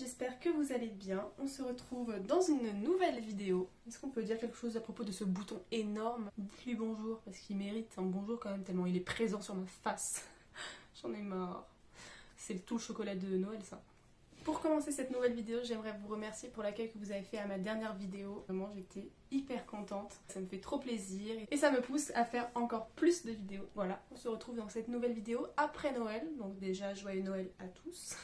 j'espère que vous allez bien. On se retrouve dans une nouvelle vidéo. Est-ce qu'on peut dire quelque chose à propos de ce bouton énorme? Dites-lui bonjour parce qu'il mérite un bonjour quand même tellement il est présent sur ma face. J'en ai marre. C'est tout le chocolat de Noël ça. Pour commencer cette nouvelle vidéo, j'aimerais vous remercier pour l'accueil que vous avez fait à ma dernière vidéo. Vraiment, j'étais hyper contente. Ça me fait trop plaisir et ça me pousse à faire encore plus de vidéos. Voilà, on se retrouve dans cette nouvelle vidéo après Noël. Donc déjà, joyeux Noël à tous.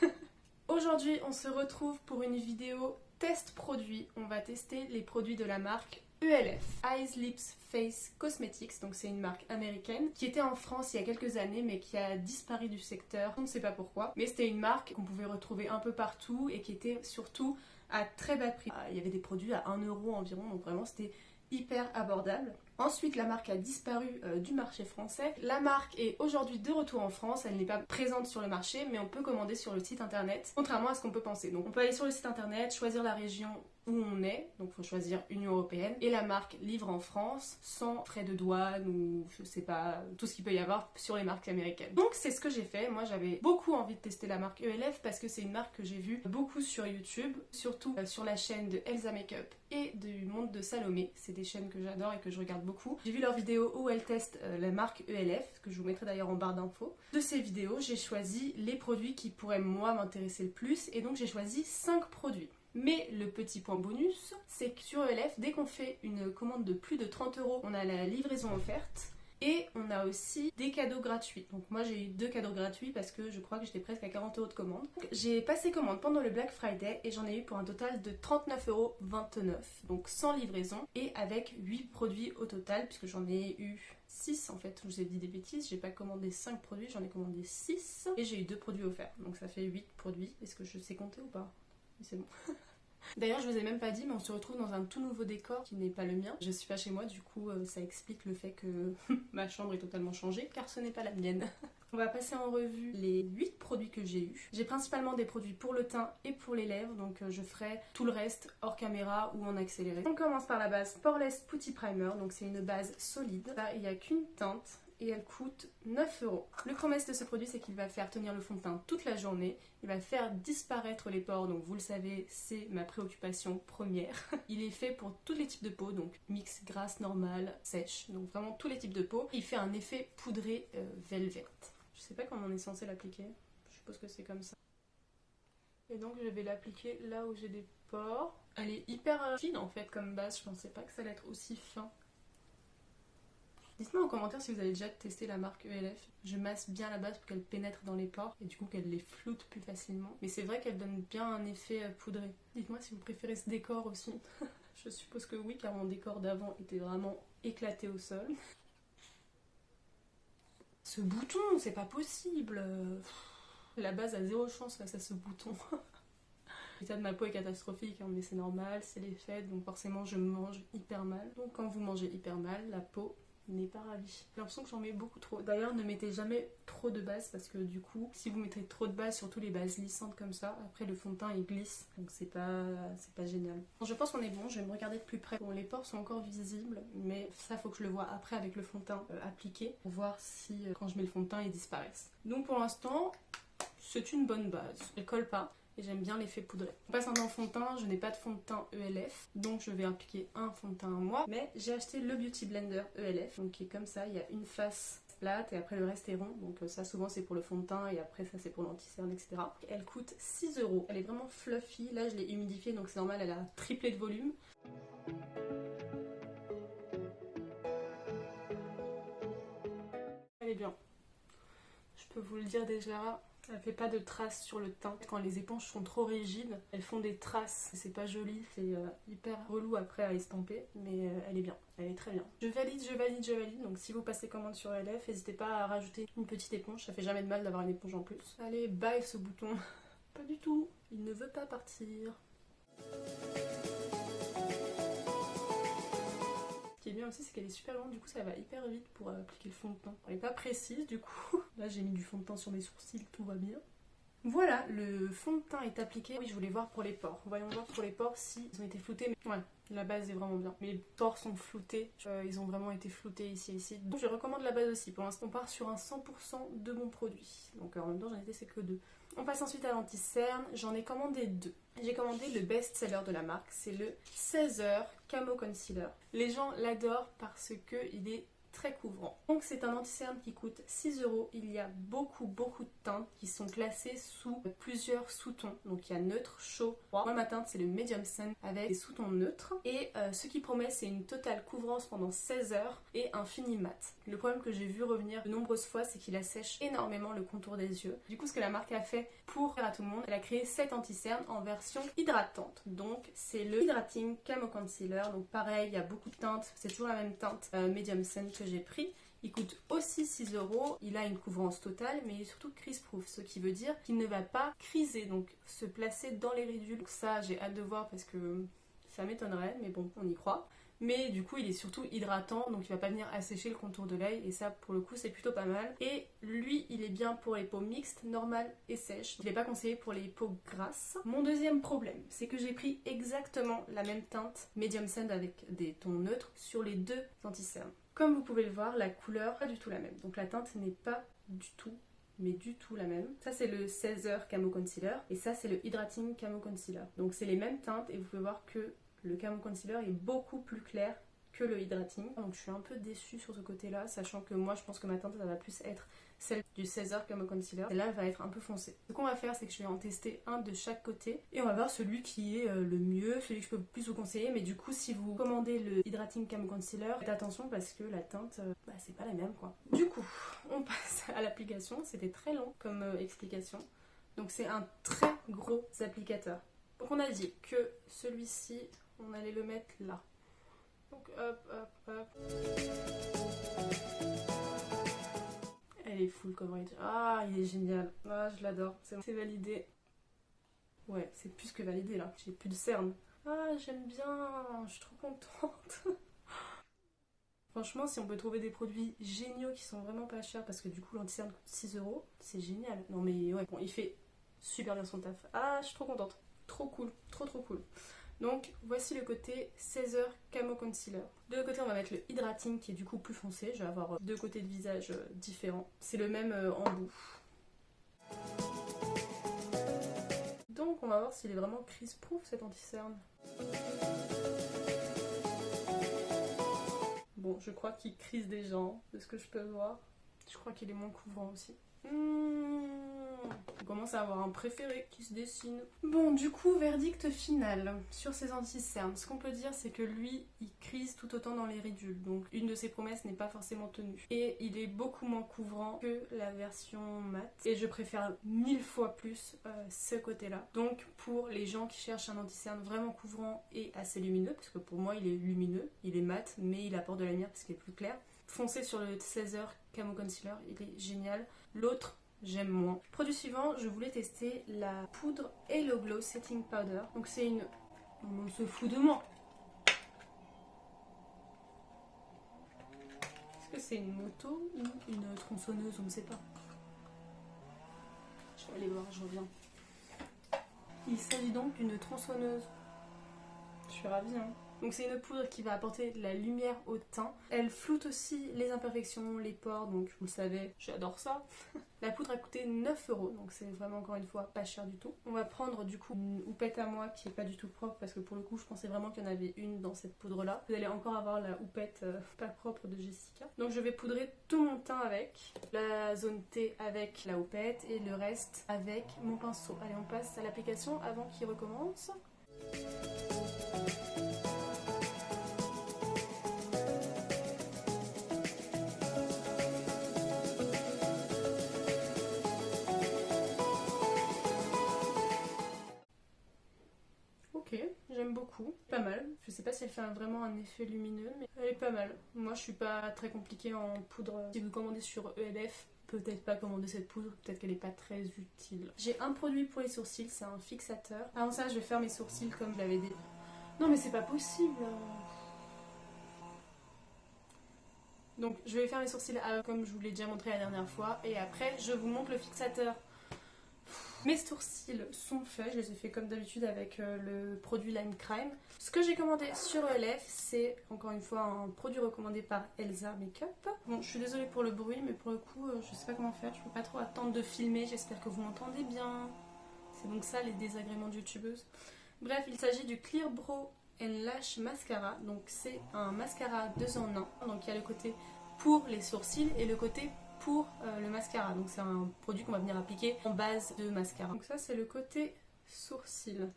Aujourd'hui, on se retrouve pour une vidéo test produit. On va tester les produits de la marque ELF, Eyes, Lips, Face Cosmetics, donc c'est une marque américaine qui était en France il y a quelques années mais qui a disparu du secteur, on ne sait pas pourquoi, mais c'était une marque qu'on pouvait retrouver un peu partout et qui était surtout à très bas prix. Il y avait des produits à 1 euro environ, donc vraiment c'était hyper abordable. Ensuite, la marque a disparu du marché français. La marque est aujourd'hui de retour en France. Elle n'est pas présente sur le marché, mais on peut commander sur le site internet, contrairement à ce qu'on peut penser. Donc on peut aller sur le site internet, choisir la région où on est, donc il faut choisir Union Européenne, et la marque livre en France sans frais de douane ou je sais pas, tout ce qu'il peut y avoir sur les marques américaines. Donc c'est ce que j'ai fait. Moi j'avais beaucoup envie de tester la marque ELF parce que c'est une marque que j'ai vue beaucoup sur YouTube, surtout sur la chaîne de Elsa Makeup et du Monde de Salomé. C'est des chaînes que j'adore et que je regarde beaucoup. J'ai vu leurs vidéos où elles testent la marque ELF, que je vous mettrai d'ailleurs en barre d'infos. De ces vidéos, j'ai choisi les produits qui pourraient moi m'intéresser le plus et donc j'ai choisi 5 produits. Mais le petit point bonus, c'est que sur ELF, dès qu'on fait une commande de plus de 30 €, on a la livraison offerte. Et on a aussi des cadeaux gratuits. Donc moi j'ai eu 2 cadeaux gratuits parce que je crois que j'étais presque à 40 € de commande. J'ai passé commande pendant le Black Friday et j'en ai eu pour un total de 39,29 €. Donc sans livraison et avec 8 produits au total puisque j'en ai eu 6 en fait. Je vous ai dit des bêtises, j'ai pas commandé 5 produits, j'en ai commandé 6 et j'ai eu 2 produits offerts. Donc ça fait 8 produits. Est-ce que je sais compter ou pas? Oui, c'est bon. D'ailleurs, je vous ai même pas dit, mais on se retrouve dans un tout nouveau décor qui n'est pas le mien. Je suis pas chez moi, du coup, ça explique le fait que ma chambre est totalement changée, car ce n'est pas la mienne. On va passer en revue les 8 produits que j'ai eus. J'ai principalement des produits pour le teint et pour les lèvres, donc je ferai tout le reste hors caméra ou en accéléré. On commence par la base Poreless Putty Primer, donc c'est une base solide. Là, il n'y a qu'une teinte. Et elle coûte 9 €. Le promesse de ce produit, c'est qu'il va faire tenir le fond de teint toute la journée. Il va faire disparaître les pores, donc vous le savez, c'est ma préoccupation première. Il est fait pour tous les types de peau, donc mix grasse, normale, sèche, donc vraiment tous les types de peau. Il fait un effet poudré velvet. Je sais pas comment on est censé l'appliquer, je suppose que c'est comme ça. Et donc je vais l'appliquer là où j'ai des pores. Elle est hyper fine en fait comme base, je pensais pas que ça allait être aussi fin. Dites-moi en commentaire si vous avez déjà testé la marque ELF. Je masse bien la base pour qu'elle pénètre dans les pores et du coup qu'elle les floute plus facilement. Mais c'est vrai qu'elle donne bien un effet poudré. Dites-moi si vous préférez ce décor aussi. Je suppose que oui, car mon décor d'avant était vraiment éclaté au sol. Ce bouton, c'est pas possible. La base a 0 chance face à ce bouton. L'état de ma peau est catastrophique, hein, mais c'est normal, c'est les fêtes, donc forcément je mange hyper mal. Donc quand vous mangez hyper mal, la peau n'est pas ravie. J'ai l'impression que j'en mets beaucoup trop. D'ailleurs, ne mettez jamais trop de base parce que du coup, si vous mettez trop de base, surtout les bases lissantes comme ça, après le fond de teint il glisse, donc c'est pas génial. Bon, je pense qu'on est bon, je vais me regarder de plus près. Bon, les pores sont encore visibles, mais ça faut que je le vois après avec le fond de teint appliqué pour voir si quand je mets le fond de teint ils disparaissent. Donc pour l'instant, c'est une bonne base. Elle colle pas. Et j'aime bien l'effet poudré. On passe en fond de teint, je n'ai pas de fond de teint ELF, donc je vais appliquer un fond de teint à moi. Mais j'ai acheté le Beauty Blender ELF, donc qui est comme ça, il y a une face plate et après le reste est rond. Donc ça souvent c'est pour le fond de teint et après ça c'est pour l'anti-cerne, etc. Elle coûte 6 €. Elle est vraiment fluffy, là je l'ai humidifiée donc c'est normal, elle a triplé de volume. Elle est bien. Je peux vous le dire déjà, elle fait pas de traces sur le teint. Quand les éponges sont trop rigides, elles font des traces. C'est pas joli, c'est hyper relou après à estamper, mais elle est bien, elle est très bien. Je valide, je valide, je valide. Donc si vous passez commande sur LF, n'hésitez pas à rajouter une petite éponge, ça fait jamais de mal d'avoir une éponge en plus. Allez, bye ce bouton. Pas du tout, il ne veut pas partir. Ce qui est bien aussi, c'est qu'elle est super longue, du coup ça va hyper vite pour appliquer le fond de teint. Elle est pas précise du coup. Là j'ai mis du fond de teint sur mes sourcils, tout va bien. Voilà, le fond de teint est appliqué. Oui, je voulais voir pour les pores. Voyons voir pour les pores si ils ont été floutés. Mais ouais, la base est vraiment bien. Mes pores sont floutés. Ils ont vraiment été floutés ici. Donc je recommande la base aussi. Pour l'instant, on part sur un 100% de mon produit. Donc en même temps, j'en ai testé que 2. On passe ensuite à l'anti-cerne. J'en ai commandé 2. J'ai commandé le best-seller de la marque. C'est le 16 heures Camo Concealer. Les gens l'adorent parce qu'il est très couvrant. Donc c'est un anti-cerne qui coûte 6 €. Il y a beaucoup de teintes qui sont classées sous plusieurs sous-tons. Donc il y a neutre, chaud, froid. Moi ma teinte c'est le medium sun avec des sous-tons neutres. Et ce qui promet c'est une totale couvrance pendant 16 heures et un fini mat. Le problème que j'ai vu revenir de nombreuses fois c'est qu'il assèche énormément le contour des yeux. Du coup ce que la marque a fait pour faire à tout le monde, elle a créé 7 anti-cernes en version hydratante. Donc c'est le Hydrating Camo Concealer. Donc pareil, il y a beaucoup de teintes, c'est toujours la même teinte medium sun que j'ai pris. Il coûte aussi 6 €. Il a une couvrance totale, mais il est surtout crease-proof, ce qui veut dire qu'il ne va pas criser, donc se placer dans les ridules. Donc ça, j'ai hâte de voir parce que ça m'étonnerait, mais bon, on y croit. Mais du coup, il est surtout hydratant, donc il va pas venir assécher le contour de l'œil, et ça, pour le coup, c'est plutôt pas mal. Et lui, il est bien pour les peaux mixtes, normales et sèches. Il n'est pas conseillé pour les peaux grasses. Mon deuxième problème, c'est que j'ai pris exactement la même teinte medium sun avec des tons neutres sur les 2 anti-cernes. Comme vous pouvez le voir, la couleur n'est pas du tout la même. Donc la teinte n'est pas du tout, mais du tout la même. Ça c'est le 16 heures Camo Concealer et ça c'est le Hydrating Camo Concealer. Donc c'est les mêmes teintes et vous pouvez voir que le Camo Concealer est beaucoup plus clair que le Hydrating. Donc je suis un peu déçue sur ce côté-là, sachant que moi je pense que ma teinte ça va plus être celle du 16 heures Camo Concealer. Celle-là elle va être un peu foncée. Ce qu'on va faire c'est que je vais en tester un de chaque côté et on va voir celui qui est le mieux, celui que je peux plus vous conseiller. Mais du coup si vous commandez le Hydrating Camo Concealer, faites attention parce que la teinte c'est pas la même quoi. Du coup on passe à l'application. C'était très long comme explication. Donc c'est un très gros applicateur. Donc on a dit que celui-ci on allait le mettre là. Donc hop. Elle est full coverage. Ah, il est génial. Ah, je l'adore. C'est validé. Ouais, c'est plus que validé là. J'ai plus de cernes. Ah, j'aime bien. Je suis trop contente. Franchement, si on peut trouver des produits géniaux qui sont vraiment pas chers, parce que du coup, l'anti-cerne coûte 6 €, c'est génial. Non mais ouais, bon, il fait super bien son taf. Ah, je suis trop contente. Trop cool. Trop cool. Donc voici le côté 16 heures Camo Concealer. De l'autre côté on va mettre le Hydrating qui est du coup plus foncé. Je vais avoir 2 côtés de visage différents. C'est le même en bout. Donc on va voir s'il est vraiment crease-proof cet anti-cerne. Bon, je crois qu'il crise déjà, de ce que je peux voir. Je crois qu'il est moins couvrant aussi. On commence à avoir un préféré qui se dessine. Bon, du coup, verdict final sur ces anti-cernes. Ce qu'on peut dire, c'est que lui, il crise tout autant dans les ridules. Donc, une de ses promesses n'est pas forcément tenue. Et il est beaucoup moins couvrant que la version mat. Et je préfère 1000 fois plus ce côté-là. Donc, pour les gens qui cherchent un anti-cerne vraiment couvrant et assez lumineux, parce que pour moi, il est lumineux, il est mat, mais il apporte de la lumière parce qu'il est plus clair. Foncez sur le 16 heures Camo Concealer, il est génial. L'autre, j'aime moins. Produit suivant, je voulais tester la poudre Hello Glow Setting Powder. Donc c'est une... On se fout de moi. Est-ce que c'est une moto ou une tronçonneuse? On ne sait pas. Je vais aller voir, je reviens. Il s'agit donc d'une tronçonneuse. Je suis ravie, hein. Donc c'est une poudre qui va apporter de la lumière au teint. Elle floute aussi les imperfections, les pores, donc vous le savez, j'adore ça. La poudre a coûté 9 €, donc c'est vraiment encore une fois pas cher du tout. On va prendre du coup une houppette à moi qui est pas du tout propre parce que pour le coup je pensais vraiment qu'il y en avait une dans cette poudre là. Vous allez encore avoir la houppette pas propre de Jessica. Donc je vais poudrer tout mon teint avec, la zone T avec la houppette et le reste avec mon pinceau. Allez, on passe à l'application avant qu'il recommence. Ok, j'aime beaucoup, pas mal. Je sais pas si elle fait vraiment un effet lumineux, mais elle est pas mal. Moi je suis pas très compliquée en poudre. Si vous commandez sur ELF, peut-être pas commander cette poudre, peut-être qu'elle est pas très utile. J'ai un produit pour les sourcils, c'est un fixateur. Avant ça je vais faire mes sourcils comme je l'avais dit. Non mais c'est pas possible. Donc je vais faire mes sourcils comme je vous l'ai déjà montré la dernière fois. Et après je vous montre le fixateur. Mes sourcils sont faits, je les ai fait comme d'habitude avec le produit Lime Crime. Ce que j'ai commandé sur ELF, c'est encore une fois un produit recommandé par Elsa Makeup. Bon, je suis désolée pour le bruit, mais pour le coup, je sais pas comment faire, je peux pas trop attendre de filmer, j'espère que vous m'entendez bien. C'est donc ça les désagréments de youtubeuse. Bref, il s'agit du Clear Brow and Lash Mascara. Donc c'est un mascara 2 en 1. Donc il y a le côté pour les sourcils et le côté pour le mascara. Donc c'est un produit qu'on va venir appliquer en base de mascara. Donc ça c'est le côté sourcil.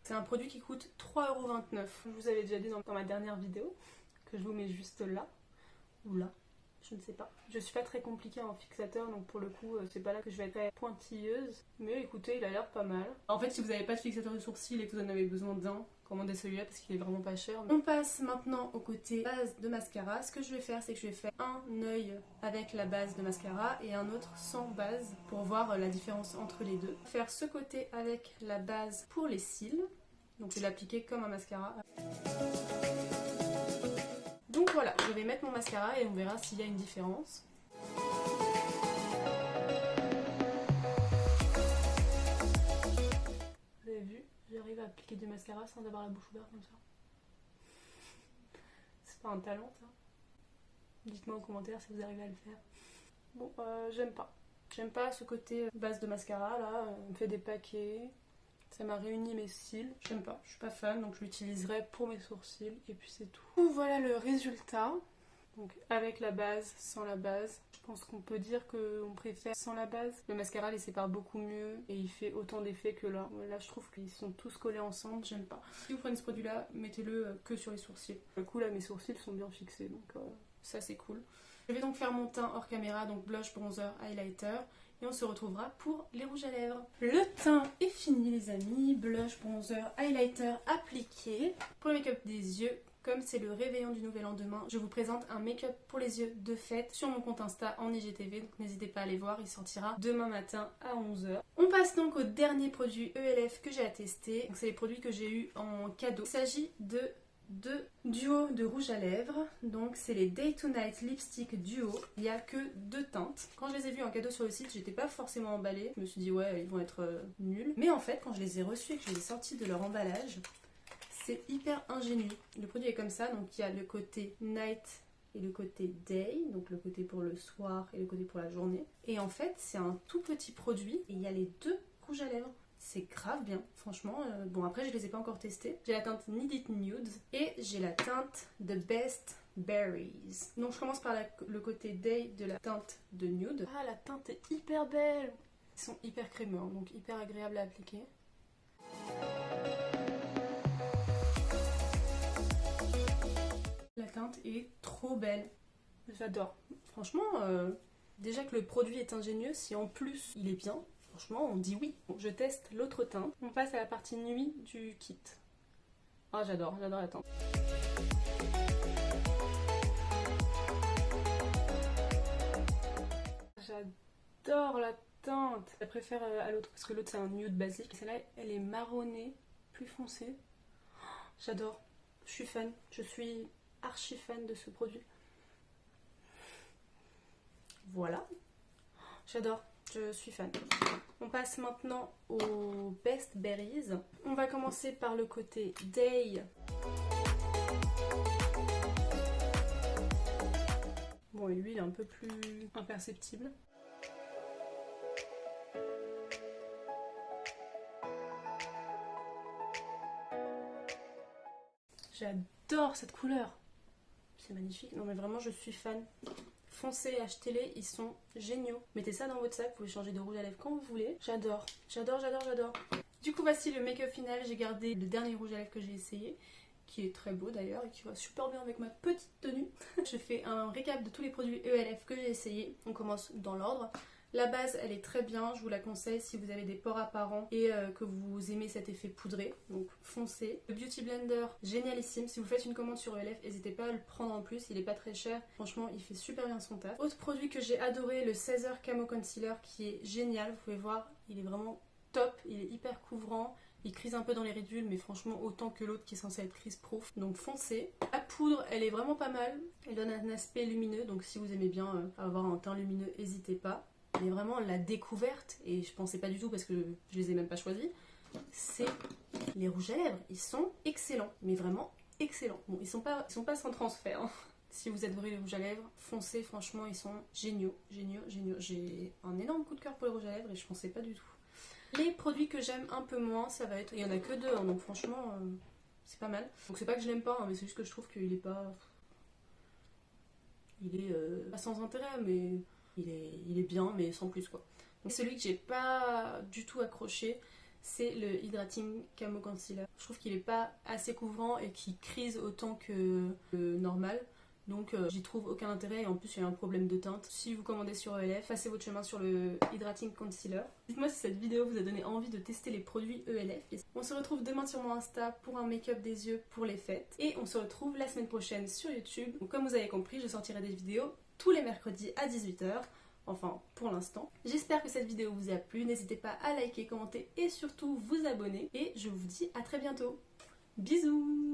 C'est un produit qui coûte 3,29 €. Je vous avais déjà dit dans ma dernière vidéo que je vous mets juste là ou là. Je ne sais pas. Je suis pas très compliquée en fixateur, donc pour le coup, c'est pas là que je vais être très pointilleuse. Mais écoutez, il a l'air pas mal. En fait, si vous n'avez pas de fixateur de sourcils et que vous en avez besoin d'un, commandez celui-là parce qu'il est vraiment pas cher. On passe maintenant au côté base de mascara. Ce que je vais faire, c'est que je vais faire un œil avec la base de mascara et un autre sans base pour voir la différence entre les deux. Faire ce côté avec la base pour les cils. Donc je vais l'appliquer comme un mascara. Donc voilà, je vais mettre mon mascara et on verra s'il y a une différence. Vous avez vu, j'arrive à appliquer du mascara sans avoir la bouche ouverte comme ça. C'est pas un talent ça. Dites-moi en commentaire si vous arrivez à le faire. Bon, j'aime pas. J'aime pas ce côté base de mascara là, on me fait des paquets. Ça m'a réuni mes cils, j'aime pas, je suis pas fan, donc je l'utiliserai pour mes sourcils et puis c'est tout. Voilà le résultat, donc avec la base, sans la base. Je pense qu'on peut dire qu'on préfère sans la base. Le mascara les sépare beaucoup mieux et il fait autant d'effet que là. Là je trouve qu'ils sont tous collés ensemble, j'aime pas. Si vous prenez ce produit là, mettez-le que sur les sourcils. Du coup là mes sourcils sont bien fixés, donc ça c'est cool. Je vais donc faire mon teint hors caméra, donc blush, bronzer, highlighter. Et on se retrouvera pour les rouges à lèvres. Le teint est fini les amis, blush, bronzer, highlighter appliqué. Pour le make-up des yeux, comme c'est le réveillon du nouvel an demain, je vous présente un make-up pour les yeux de fête sur mon compte Insta en IGTV. Donc n'hésitez pas à aller voir, il sortira demain matin à 11 h. On passe donc au dernier produit ELF que j'ai à tester. C'est les produits que j'ai eu en cadeau. Il s'agit de deux duos de rouge à lèvres, donc c'est les Day to Night Lipstick Duo. Il n'y a que 2 teintes. Quand je les ai vus en cadeau sur le site, j'étais pas forcément emballée. Je me suis dit ouais, ils vont être nuls. Mais en fait, quand je les ai reçus et que je les ai sortis de leur emballage, c'est hyper ingénieux. Le produit est comme ça, donc il y a le côté night et le côté day, donc le côté pour le soir et le côté pour la journée. Et en fait, c'est un tout petit produit et il y a les 2 rouges à lèvres. C'est grave bien, franchement. Bon, après, je les ai pas encore testés. J'ai la teinte Need It Nude et j'ai la teinte The Best Berries. Donc, je commence par le côté Day de la teinte de Nude. Ah, la teinte est hyper belle. Ils sont hyper crémeux, hein, donc hyper agréable à appliquer. La teinte est trop belle. J'adore. Franchement, déjà que le produit est ingénieux, si en plus il est bien, franchement, on dit oui. Bon, je teste l'autre teinte. On passe à la partie nuit du kit. Ah, j'adore la teinte. J'adore la teinte. Je la préfère à l'autre parce que l'autre c'est un nude basique. Celle-là, elle est marronnée, plus foncée. J'adore. Je suis fan. Je suis archi fan de ce produit. Voilà. J'adore. Je suis fan. On passe maintenant aux Best Berries. On va commencer par le côté Day. Bon, et lui, il est un peu plus imperceptible. J'adore cette couleur. C'est magnifique. Non mais vraiment, je suis fan. Foncez, achetez-les, ils sont géniaux. Mettez ça dans votre sac, vous pouvez changer de rouge à lèvres quand vous voulez. J'adore, j'adore, j'adore, j'adore. Du coup, voici le make-up final. J'ai gardé le dernier rouge à lèvres que j'ai essayé, qui est très beau d'ailleurs et qui va super bien avec ma petite tenue. Je fais un récap de tous les produits ELF que j'ai essayé. On commence dans l'ordre. La base, elle est très bien, je vous la conseille si vous avez des pores apparents et que vous aimez cet effet poudré, donc foncez. Le Beauty Blender, génialissime. Si vous faites une commande sur ELF, n'hésitez pas à le prendre en plus, il est pas très cher. Franchement, il fait super bien son taf. Autre produit que j'ai adoré, le 16h Camo Concealer, qui est génial. Vous pouvez voir, il est vraiment top, il est hyper couvrant. Il crise un peu dans les ridules, mais franchement autant que l'autre qui est censé être crease proof. Donc foncez. La poudre, elle est vraiment pas mal. Elle donne un aspect lumineux, donc si vous aimez bien avoir un teint lumineux, n'hésitez pas. mais vraiment la découverte, et je pensais pas du tout parce que je les ai même pas choisis, c'est les rouges à lèvres. Ils sont excellents, mais vraiment excellents. Bon, ils sont pas sans transfert, hein. Si vous êtes brûlé les rouges à lèvres, foncez, franchement, ils sont géniaux, géniaux, géniaux. J'ai un énorme coup de cœur pour les rouges à lèvres et je pensais pas du tout. Les produits que j'aime un peu moins, ça va être... Il y en a que 2, hein, donc franchement, c'est pas mal. Donc c'est pas que je l'aime pas, hein, mais c'est juste que je trouve qu'il est pas... Il est pas sans intérêt, mais il est bien, mais sans plus, quoi. Donc celui que j'ai pas du tout accroché, c'est le Hydrating Camo Concealer. Je trouve qu'il est pas assez couvrant et qu'il crise autant que le normal. Donc j'y trouve aucun intérêt et en plus il y a un problème de teinte. Si vous commandez sur ELF, passez votre chemin sur le Hydrating Concealer. Dites-moi si cette vidéo vous a donné envie de tester les produits ELF. On se retrouve demain sur mon Insta pour un make-up des yeux pour les fêtes. Et on se retrouve la semaine prochaine sur YouTube. Donc comme vous avez compris, je sortirai des vidéos tous les mercredis à 18 h. Enfin, pour l'instant. J'espère que cette vidéo vous a plu. N'hésitez pas à liker, commenter et surtout vous abonner. Et je vous dis à très bientôt. Bisous!